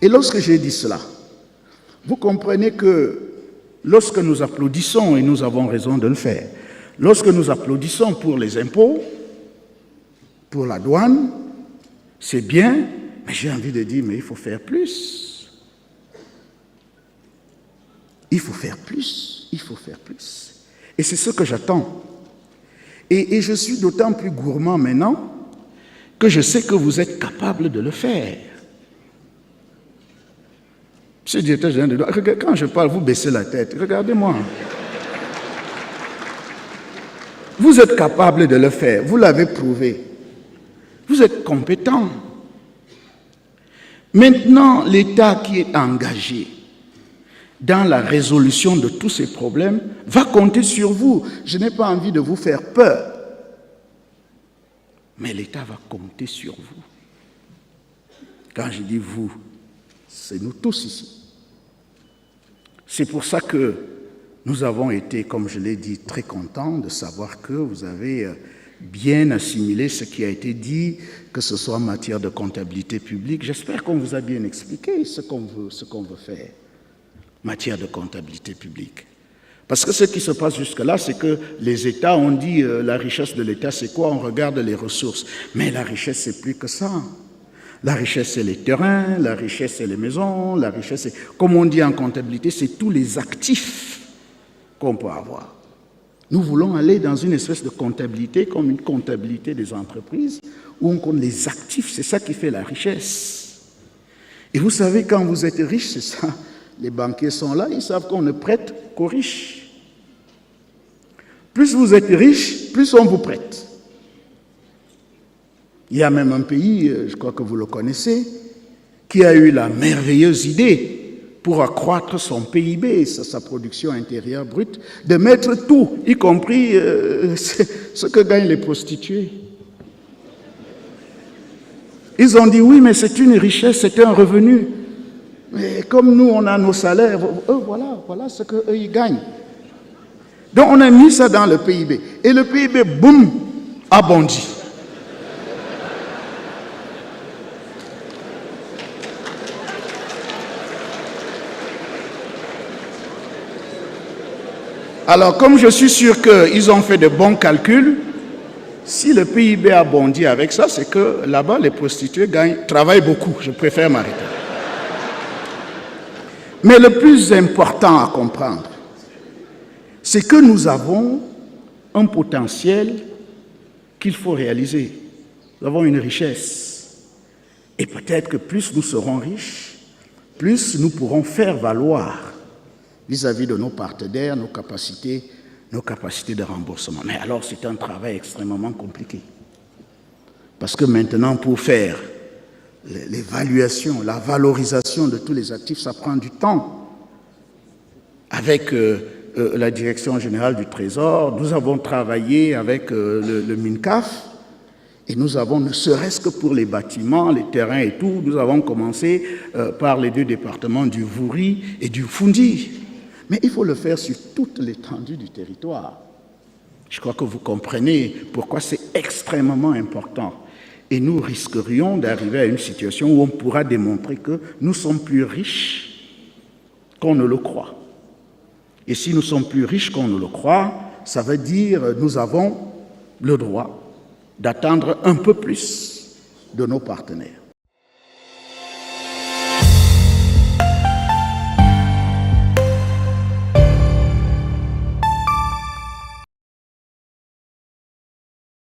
Et lorsque j'ai dit cela, vous comprenez que lorsque nous applaudissons, et nous avons raison de le faire, lorsque nous applaudissons pour les impôts, pour la douane, c'est bien, mais j'ai envie de dire, mais il faut faire plus. Il faut faire plus, il faut faire plus. Et c'est ce que j'attends. Et je suis d'autant plus gourmand maintenant que je sais que vous êtes capable de le faire. Monsieur le directeur général de douane, quand je parle, vous baissez la tête. Regardez-moi. Vous êtes capable de le faire. Vous l'avez prouvé. Vous êtes compétent. Maintenant, l'État qui est engagé dans la résolution de tous ces problèmes va compter sur vous. Je n'ai pas envie de vous faire peur. Mais l'État va compter sur vous. Quand je dis vous, c'est nous tous ici. C'est pour ça que nous avons été, comme je l'ai dit, très contents de savoir que vous avez bien assimilé ce qui a été dit, que ce soit en matière de comptabilité publique. J'espère qu'on vous a bien expliqué ce qu'on veut faire en matière de comptabilité publique. Parce que ce qui se passe jusque-là, c'est que les États ont dit la richesse de l'État, c'est quoi? On regarde les ressources. Mais la richesse, c'est plus que ça. La richesse, c'est les terrains, la richesse, c'est les maisons, la richesse, c'est, comme on dit en comptabilité, c'est tous les actifs qu'on peut avoir. Nous voulons aller dans une espèce de comptabilité, comme une comptabilité des entreprises, où on compte les actifs, c'est ça qui fait la richesse. Et vous savez, quand vous êtes riche, c'est ça, les banquiers sont là, ils savent qu'on ne prête qu'aux riches. Plus vous êtes riche, plus on vous prête. Il y a même un pays, je crois que vous le connaissez, qui a eu la merveilleuse idée pour accroître son PIB, sa production intérieure brute, de mettre tout, y compris ce que gagnent les prostituées. Ils ont dit oui, mais c'est une richesse, c'est un revenu. Mais comme nous, on a nos salaires, eux, voilà ce qu'eux, ils gagnent. Donc on a mis ça dans le PIB. Et le PIB, boum, a bondi. Alors, comme je suis sûr qu'ils ont fait de bons calculs, si le PIB a bondi avec ça, c'est que là-bas, les prostituées travaillent beaucoup. Je préfère m'arrêter. Mais le plus important à comprendre, c'est que nous avons un potentiel qu'il faut réaliser. Nous avons une richesse. Et peut-être que plus nous serons riches, plus nous pourrons faire valoir vis-à-vis de nos partenaires, nos capacités de remboursement. Mais alors, c'est un travail extrêmement compliqué. Parce que maintenant, pour faire l'évaluation, la valorisation de tous les actifs, ça prend du temps. Avec la Direction générale du Trésor, nous avons travaillé avec le MINCAF, et nous avons, ne serait-ce que pour les bâtiments, les terrains et tout, nous avons commencé par les deux départements du Vouri et du Foundi. Mais il faut le faire sur toute l'étendue du territoire. Je crois que vous comprenez pourquoi c'est extrêmement important. Et nous risquerions d'arriver à une situation où on pourra démontrer que nous sommes plus riches qu'on ne le croit. Et si nous sommes plus riches qu'on ne le croit, ça veut dire que nous avons le droit d'attendre un peu plus de nos partenaires.